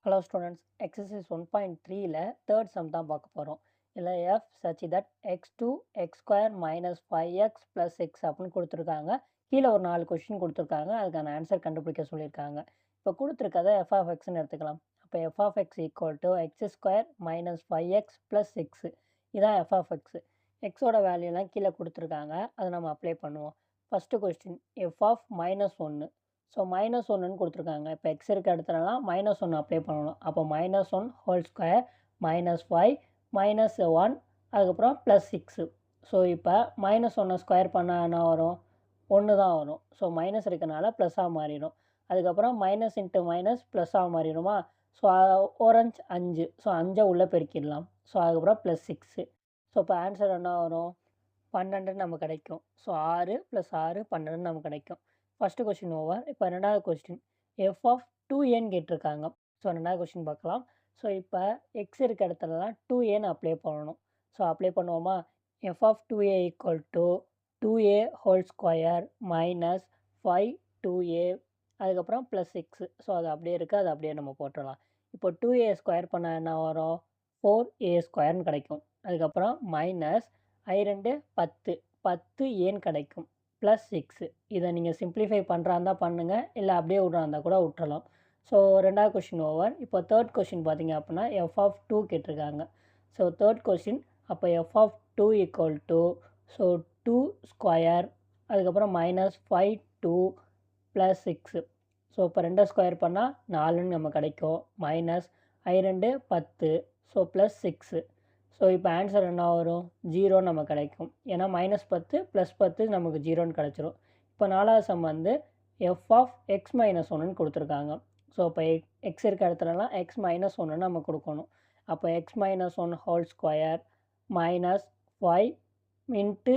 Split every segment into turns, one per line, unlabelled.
Hello students, exercise 1.3ல third sum தான் பார்க்க போகிறோம். இதில் f such that x2 x square minus 5x plus x அப்படின்னு கொடுத்துருக்காங்க. கீழே ஒரு 4 கொஸ்டின் கொடுத்துருக்காங்க. அதுக்கான ஆன்சர் கண்டுபிடிக்க சொல்லியிருக்காங்க. இப்போ கொடுத்துருக்கதை f of xன்னு எடுத்துக்கலாம். அப்போ f of x equal to x square minus 5x plus 6. இதான் f of x. xோட வேல்யூலாம் கீழே கொடுத்துருக்காங்க. அதை நம்ம அப்ளை பண்ணுவோம். First question f of minus 1. So minus ஒன்றுன்னு கொடுத்துருக்காங்க. இப்போ எக்ஸ் இருக்க இடத்துலலாம் மைனஸ் ஒன்று அப்ளை பண்ணணும். அப்போ minus one whole square minus 5 minus 1 அதுக்கப்புறம் ப்ளஸ் 6. ஸோ இப்போ மைனஸ் ஒன்றை ஸ்கொயர் பண்ணால் என்ன வரும்? 1 தான் வரும். ஸோ மைனஸ் இருக்கனால ப்ளஸ்ஸாக மாறிடும். அதுக்கப்புறம் மைனஸ் இன்ட்டு மைனஸ் ப்ளஸ்ஸாக மாறிடுமா? ஸோ ஓரஞ்சு 5. ஸோ 5 உள்ளே பெருக்கிடலாம். ஸோ அதுக்கப்புறம் ப்ளஸ் 6. ஸோ இப்போ ஆன்சர் என்ன வரும்? 12 நமக்கு கிடைக்கும். ஸோ 6 + 6 12 நமக்கு கிடைக்கும். First question over. இப்போ ரெண்டாவது கொஸ்டின் எஃப் ஆஃப் 2ஏன்னு கேட்டிருக்காங்க. ஸோ ரெண்டாவது கொஸ்டின் பார்க்கலாம். ஸோ இப்போ எக்ஸ் இருக்க இடத்துலலாம் 2ஏன்னு அப்ளை பண்ணணும். ஸோ அப்ளை பண்ணுவோமா? எஃப் ஆஃப் 2ஏ ஈக்குவல் டு 2ஏ ஹோல் ஸ்கொயர் மைனஸ் 5 2ஏ அதுக்கப்புறம் ப்ளஸ் 6. ஸோ அது அப்படியே இருக்குது, அது அப்படியே நம்ம போட்டுடலாம். இப்போ 2ஏ ஸ்கொயர் பண்ணால் என்ன வரும்? 4ஏ ஸ்கொயர்னு கிடைக்கும். அதுக்கப்புறம் மைனஸ் I2 10 10 ஏன்னு கிடைக்கும் ப்ளஸ் 6. இதை நீங்கள் சிம்ப்ளிஃபை பண்ணுறா இருந்தால் பண்ணுங்கள், இல்லை அப்படியே விட்றா இருந்தால் கூட விட்டுறலாம். ஸோ ரெண்டாவது கொஷின் ஓவர். இப்போ தேர்ட் கொஷின் பார்த்தீங்க அப்படின்னா எஃப் ஆஃப் 2 கேட்டிருக்காங்க. ஸோ தேர்ட் கொஷின் அப்போ F of 2 equal to so 2 square அதுக்கப்புறம் மைனஸ் 5 2 ப்ளஸ் 6. ஸோ இப்போ 2 ஸ்கொயர் பண்ணால் 4ன்னு நம்ம கிடைக்கும். Minus I2 10 so plus 6. So இப்போ ஆன்சர் என்ன வரும்? 0 நமக்கு கிடைக்கும். ஏன்னா மைனஸ் 10 ப்ளஸ் 10 நமக்கு 0ன்னு கிடச்சிரும். இப்போ நாலாவது சம் வந்து எஃப் ஆஃப் எக்ஸ் மைனஸ் 1ன்னு கொடுத்துருக்காங்க. ஸோ இப்போ எக்ஸ் இருக்க இடத்துலலாம் எக்ஸ் மைனஸ் 1ன்னு நம்ம கொடுக்கணும். அப்போ X minus 1 whole square minus 5 into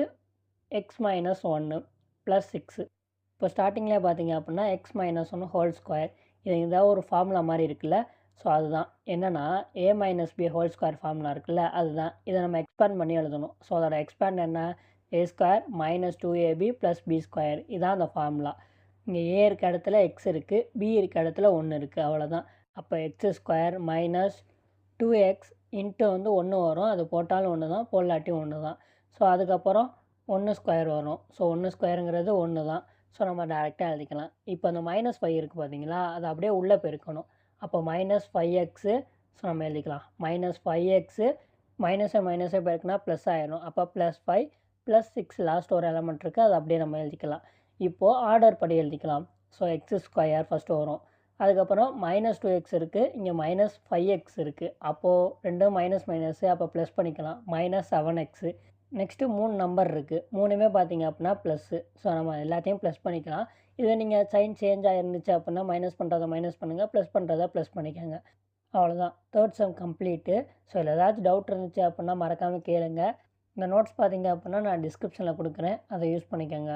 X minus 1 plus 6. இப்போ ஸ்டார்டிங்லேயே பார்த்தீங்க அப்படின்னா எக்ஸ் மைனஸ் 1 ஹோல் ஸ்கொயர் இது ஏதாவது ஒரு ஃபார்முலா மாதிரி இருக்குல்ல. ஸோ அதுதான் என்னென்னா a minus b whole square formula இருக்குல்ல, அதுதான். இதை நம்ம எக்ஸ்பேண்ட் பண்ணி எழுதணும். ஸோ அதோட எக்ஸ்பேண்ட் என்ன? A square minus 2ab plus b square. இதான் அந்த ஃபார்முலா. இங்கே ஏ இருக்க இடத்துல எக்ஸ் இருக்குது, பி இருக்க இடத்துல 1 இருக்குது, அவ்வளோதான். அப்போ X square minus 2x into வந்து 1 வரும். அது போட்டாலும் 1 தான், போடலாட்டியும் 1 தான். ஸோ அதுக்கப்புறம் 1 ஸ்கொயர் வரும். ஸோ 1 ஸ்கொயருங்கிறது 1 தான். ஸோ நம்ம டேரெக்டாக எழுதிக்கலாம். இப்போ அந்த மைனஸ் 5 இருக்குது பார்த்தீங்களா, அதை அப்படியே உள்ளே பெருக்கணும். அப்போ மைனஸ் 5x ஸோ நம்ம எழுதிக்கலாம். மைனஸ் 5x மைனஸை பெருக்குனா ப்ளஸ் ஆயிடும். அப்போ ப்ளஸ் 5 ப்ளஸ் 6 லாஸ்ட் ஒரு எலமெண்ட் இருக்குது, அதை அப்படியே நம்ம எழுதிக்கலாம். இப்போது ஆர்டர் படி எழுதிக்கலாம். ஸோ எக்ஸ் ஸ்கொயர் ஃபஸ்ட்டு வரும். அதுக்கப்புறம் மைனஸ் 2x இருக்குது, இங்கே மைனஸ் 5x இருக்குது. அப்போது ரெண்டும் மைனஸ் மைனஸு, அப்போ ப்ளஸ் பண்ணிக்கலாம். Minus 7x. நெக்ஸ்ட்டு 3 நம்பர் இருக்குது, 3மே பார்த்தீங்க அப்படின்னா ப்ளஸ்ஸு. ஸோ நம்ம எல்லாத்தையும் ப்ளஸ் பண்ணிக்கலாம். இதை நீங்கள் சைன் சேஞ்ச் ஆகிருந்துச்சு அப்படின்னா மைனஸ் பண்ணுறதை மைனஸ் பண்ணுங்கள், ப்ளஸ் பண்ணுறதை ப்ளஸ் பண்ணிக்கோங்க. அவ்வளோதான். Third sum complete. ஸோ இதில் ஏதாச்சும் டவுட் இருந்துச்சு அப்படின்னா மறக்காமல் கேளுங்க. இந்த நோட்ஸ் பார்த்தீங்க அப்படின்னா நான் டிஸ்கிரிப்ஷனில் கொடுக்குறேன், அதை யூஸ் பண்ணிக்கோங்க.